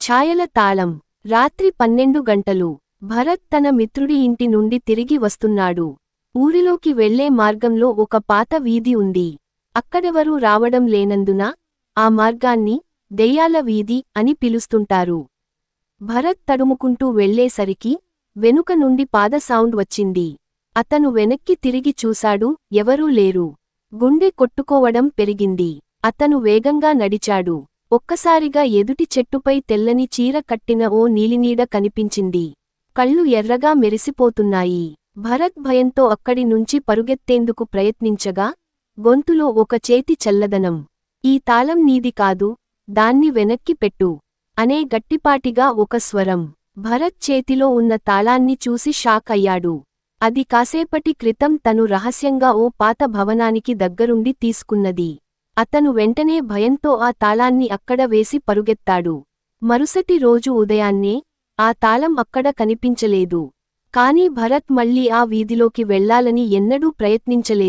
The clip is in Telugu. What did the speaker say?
ఛాయల తాళం. రాత్రి 12 గంటలు. భరత్ తన మిత్రుడి ఇంటి నుండి తిరిగి వస్తున్నాడు. ఊరిలోకి వెళ్లే మార్గంలో ఒక పాత వీధి ఉంది. అక్కడెవరూ రావడం లేనందున ఆ మార్గాన్ని దెయ్యాల వీధి అని పిలుస్తుంటారు. భరత్ తడుముకుంటూ వెళ్లేసరికి వెనుక నుండి పాద సౌండ్ వచ్చింది. అతను వెనక్కి తిరిగి చూశాడు, ఎవరూ లేరు. గుండె కొట్టుకోవడం పెరిగింది. అతను వేగంగా నడిచాడు. ఒక్కసారిగా ఎదుటి చెట్టుపై తెల్లని చీర కట్టిన ఓ నీలినీడ కనిపించింది. కళ్ళు ఎర్రగా మెరిసిపోతున్నాయి. భరత్ భయంతో అక్కడి నుంచి పరుగెత్తేందుకు ప్రయత్నించగా గొంతులో ఒక చేతి చల్లదనం. ఈ తాళం నీది కాదు, దాన్ని వెనక్కి పెట్టు అనే గట్టిపాటిగా ఒక స్వరం. భరత్ చేతిలో ఉన్న తాళాన్ని చూసి షాక్ అయ్యాడు. అది కాసేపటి క్రితం తను రహస్యంగా ఓ పాత భవనానికి దగ్గరుండి తీసుకున్నది. అతను వెంటనే భయంతో ఆ తాళాన్ని అక్కడ వేసి పరుగెత్తాడు. మరుసటి రోజు ఉదయాన్నే ఆ తాళం అక్కడ కనిపించలేదు. కానీ భరత్ మళ్ళీ ఆ వీధిలోకి వెళ్లాలని ఎన్నడూ ప్రయత్నించలేదు.